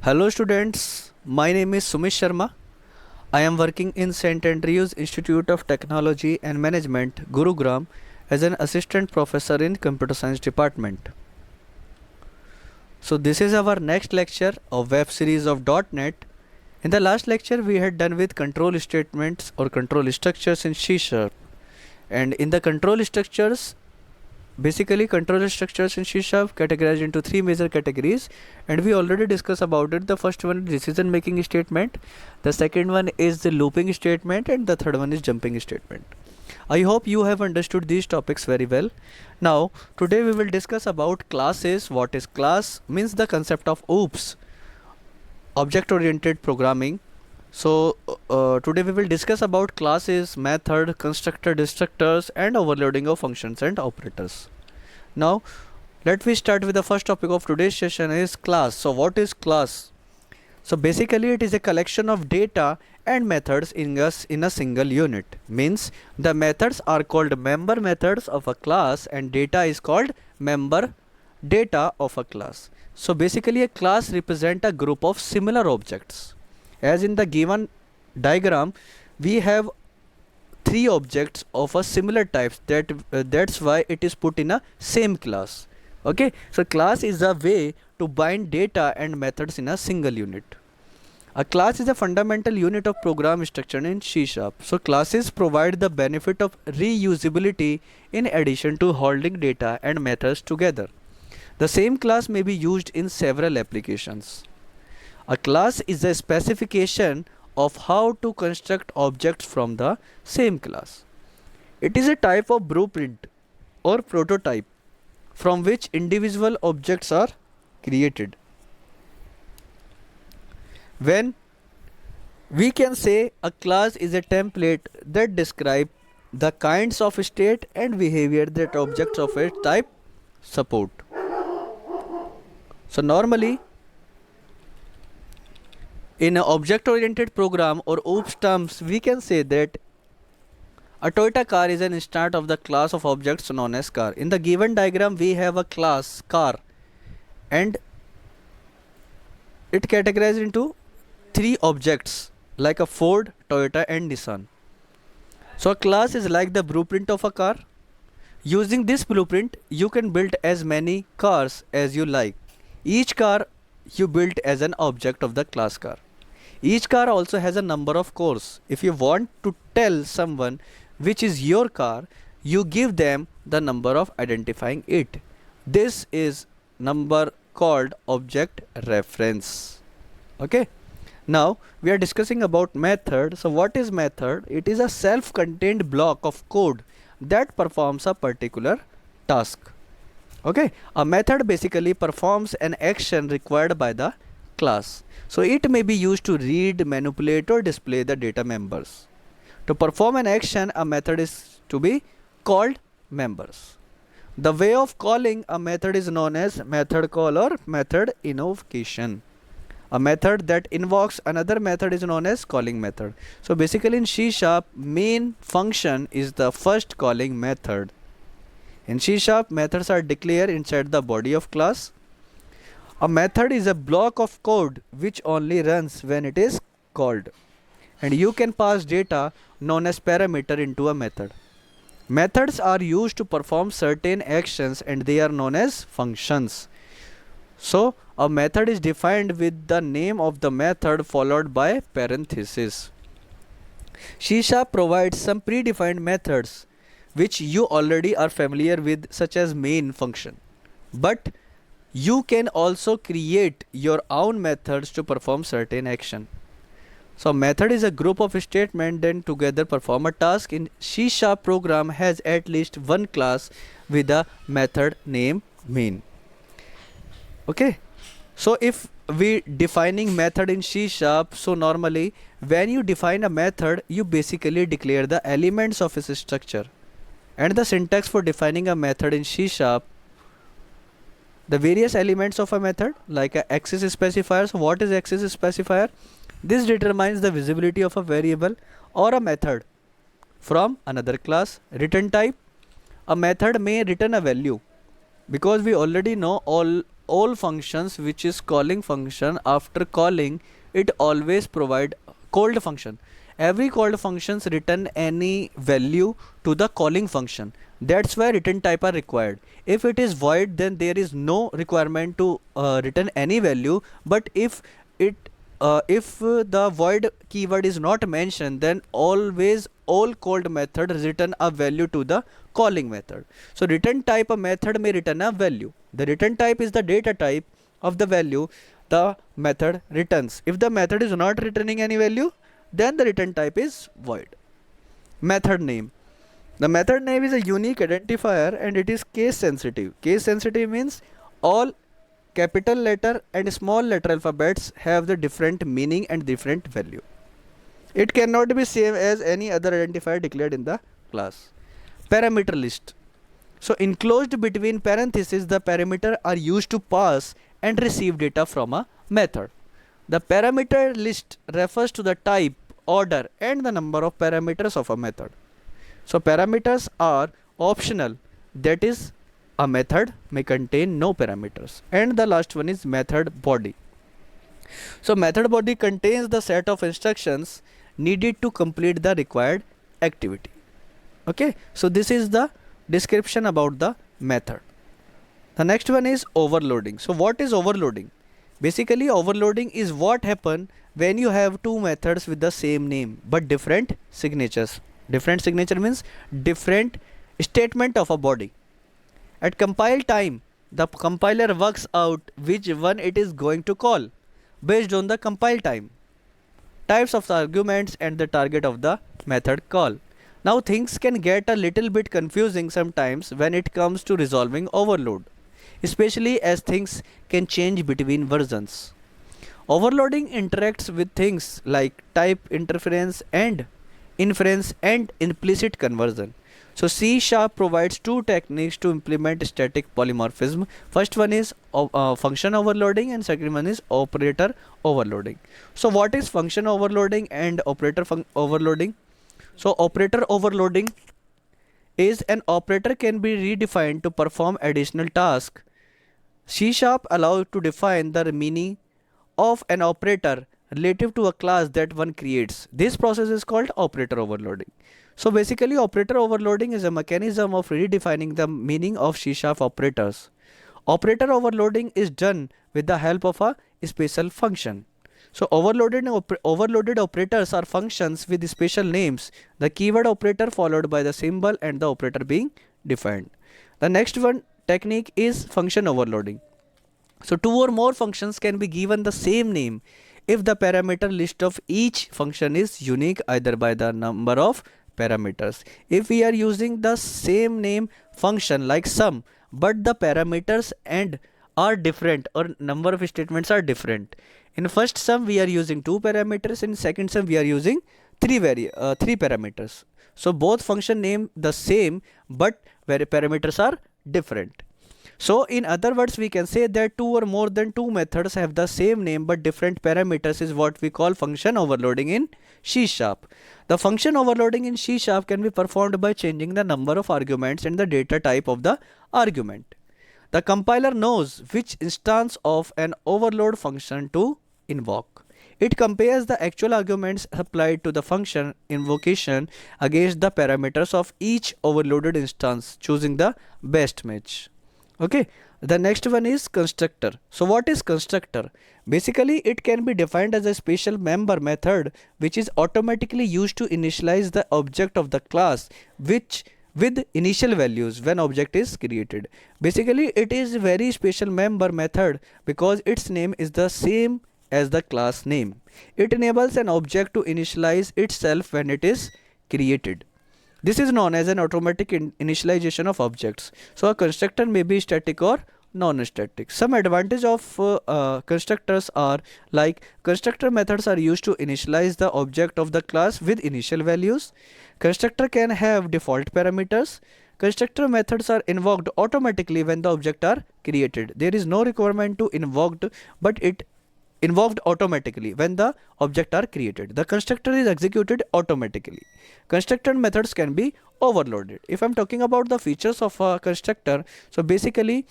Hello students, my name is Sumish Sharma. I am working in St. Andrews Institute of Technology and Management, Gurugram, as an assistant professor in Computer Science department. So this is our next lecture of web series of .NET. In the last lecture we had done with control statements or control structures in C#. And in the control structures, basically control structures in C# categorized into three major categories, and we already discussed about it. The first one is decision making statement, the second one is the looping statement, and the third one is jumping statement. I hope you have understood these topics very well. Now today we will discuss about classes. What is class? Means the concept of OOPS, object oriented programming. So today we will discuss about classes, method, constructor, destructors, and overloading of functions and operators. Now let me start with the first topic of today's session is class. So what is class? So basically it is a collection of data and methods in a single unit. Means the methods are called member methods of a class and data is called member data of a class. So basically a class represents a group of similar objects. As in the given diagram, we have three objects of a similar types. That's why it is put in a same class. Okay, so class is a way to bind data and methods in a single unit. A class is a fundamental unit of program structure in C#. So classes provide the benefit of reusability in addition to holding data and methods together. The same class may be used in several applications. A class is a specification of how to construct objects from the same class. It is a type of blueprint or prototype from which individual objects are created. When we can say a class is a template that describes the kinds of state and behavior that objects of a type support. So normally in an object-oriented program or OOPS terms, we can say that a Toyota car is an instance of the class of objects known as car. In the given diagram, we have a class car, and it categorized into three objects like a Ford, Toyota, and Nissan. So a class is like the blueprint of a car. Using this blueprint, you can build as many cars as you like. Each car you build as an object of the class car. Each car also has a number of cores. If you want to tell someone which is your car, you give them the number of identifying it. This is number called object reference. Okay. Now we are discussing about method. So what is method? It is a self-contained block of code that performs a particular task. Okay, a method basically performs an action required by the class. So it may be used to read, manipulate, or display the data members. To perform an action, a method is to be called members. The way of calling a method is known as method call or method invocation. A method that invokes another method is known as calling method. So basically in C#, main function is the first calling method. In C#, methods are declared inside the body of class. A method is a block of code which only runs when it is called. And you can pass data known as parameter into a method. Methods are used to perform certain actions and they are known as functions. So a method is defined with the name of the method followed by parenthesis. C# provides some predefined methods which you already are familiar with, such as main function. But you can also create your own methods to perform certain action. So method is a group of statements that together perform a task. In C# program has at least one class with a method name main. Okay. So if we defining method in C#, so normally when you define a method, you basically declare the elements of its structure. And the syntax for defining a method in C#, the various elements of a method like a access specifier. So what is access specifier? This determines the visibility of a variable or a method from another class. Return type, a method may return a value. Because we already know all all functions which is calling function, after calling it always provide called function. Every called functions return any value to the calling function. That's why return type are required. If it is void, then there is no requirement to return any value. But if the void keyword is not mentioned, then always all called method return a value to the calling method. So return type a method may return a value. The return type is the data type of the value the method returns. If the method is not returning any value, then the return type is void. Method name. The method name is a unique identifier and it is case sensitive. Case sensitive means all capital letter and small letter alphabets have the different meaning and different value. It cannot be same as any other identifier declared in the class. Parameter list. So enclosed between parentheses, the parameter are used to pass and receive data from a method. The parameter list refers to the type, order and the number of parameters of a method. So parameters are optional, that is a method may contain no parameters. And the last one is method body. So method body contains the set of instructions needed to complete the required activity. Okay, so this is the description about the method. The next one is overloading. So what is overloading? Basically overloading is what happen when you have two methods with the same name but different signatures. Different signature means different statement of a body. At compile time, the compiler works out which one it is going to call based on the compile time, types of the arguments and the target of the method call. Now things can get a little bit confusing sometimes when it comes to resolving overload, especially as things can change between versions. Overloading interacts with things like type interference and inference and implicit conversion. So C# provides two techniques to implement static polymorphism. First one is function overloading and second one is operator overloading. So what is function overloading and operator overloading? So operator overloading is an operator can be redefined to perform additional task. C# allows to define the meaning of an operator relative to a class that one creates. This process is called operator overloading. So basically operator overloading is a mechanism of redefining the meaning of C# operators. Operator overloading is done with the help of a special function. So overloaded operators are functions with special names, the keyword operator followed by the symbol and the operator being defined. The next one technique is function overloading. So two or more functions can be given the same name if the parameter list of each function is unique either by the number of parameters. If we are using the same name function like sum but the parameters and are different or number of statements are different. In first sum we are using 2 parameters, in second sum we are using 3 parameters. So both function name the same but parameters are different. So in other words we can say that two or more than two methods have the same name but different parameters is what we call function overloading in C#. The function overloading in C# can be performed by changing the number of arguments and the data type of the argument. The compiler knows which instance of an overload function to invoke. It compares the actual arguments applied to the function invocation against the parameters of each overloaded instance, choosing the best match. Okay, the next one is constructor. So what is constructor? Basically it can be defined as a special member method which is automatically used to initialize the object of the class which with initial values when object is created. Basically it is a very special member method because its name is the same as the class name. It enables an object to initialize itself when it is created. This is known as an automatic initialization of objects. So a constructor may be static or non-static. Some advantage of constructors are like constructor methods are used to initialize the object of the class with initial values. Constructor can have default parameters. Constructor methods are invoked automatically when the object are created. There is no requirement to invoked, but it invoked automatically when the object are created. The constructor is executed automatically. Constructor methods can be overloaded. If I'm talking about the features of a constructor, so basically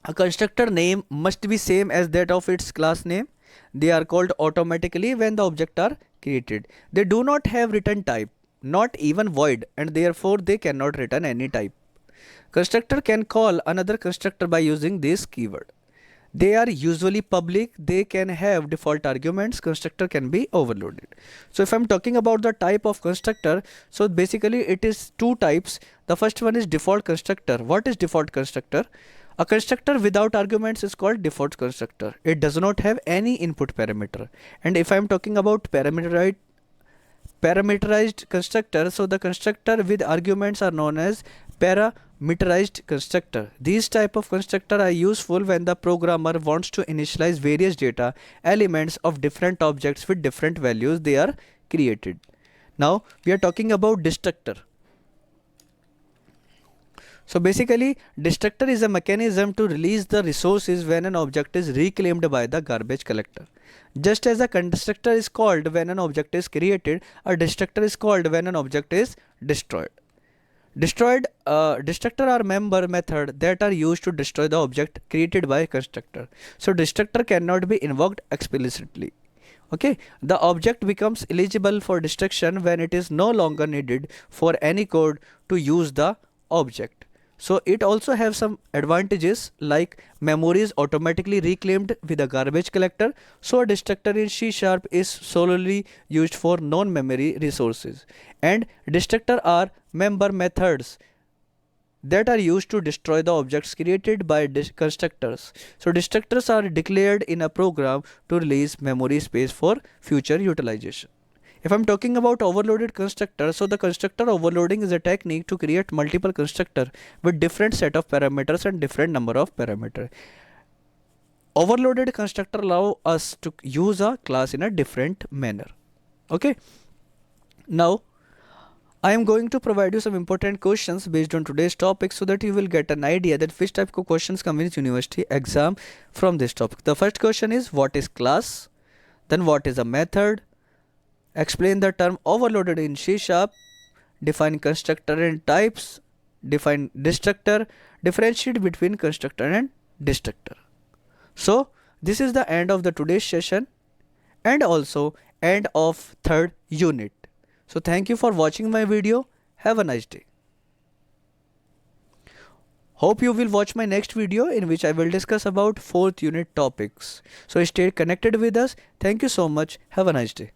A constructor name must be same as that of its class name. They are called automatically when the objects are created. They do not have return type, not even void, and therefore they cannot return any type. Constructor can call another constructor by using this keyword. They are usually public, they can have default arguments, constructor can be overloaded. So if I'm talking about the type of constructor, so basically it is two types. The first one is default constructor. What is default constructor? A constructor without arguments is called default constructor. It does not have any input parameter. And if I'm talking about parameterized constructor, so the constructor with arguments are known as parameterized constructor. These type of constructor are useful when the programmer wants to initialize various data elements of different objects with different values they are created. Now we are talking about destructor. So basically destructor is a mechanism to release the resources when an object is reclaimed by the garbage collector. Just as a constructor is called when an object is created, a destructor is called when an object is destroyed. Destructor are member method that are used to destroy the object created by constructor. So destructor cannot be invoked explicitly. Okay, the object becomes eligible for destruction when it is no longer needed for any code to use the object. So it also have some advantages like memory is automatically reclaimed with a garbage collector. So a destructor in C# is solely used for non-memory resources. And destructor are member methods that are used to destroy the objects created by constructors. So destructors are declared in a program to release memory space for future utilization. If I'm talking about overloaded constructor, so the constructor overloading is a technique to create multiple constructor with different set of parameters and different number of parameters. Overloaded constructor allow us to use a class in a different manner. Okay. Now I am going to provide you some important questions based on today's topic so that you will get an idea that which type of questions come in university exam from this topic. The first question is what is class? Then what is a method? Explain the term overloaded in C#, define constructor and types, define destructor, differentiate between constructor and destructor. So this is the end of the today's session and also end of third unit. So thank you for watching my video. Have a nice day. Hope you will watch my next video in which I will discuss about fourth unit topics. So stay connected with us. Thank you so much. Have a nice day.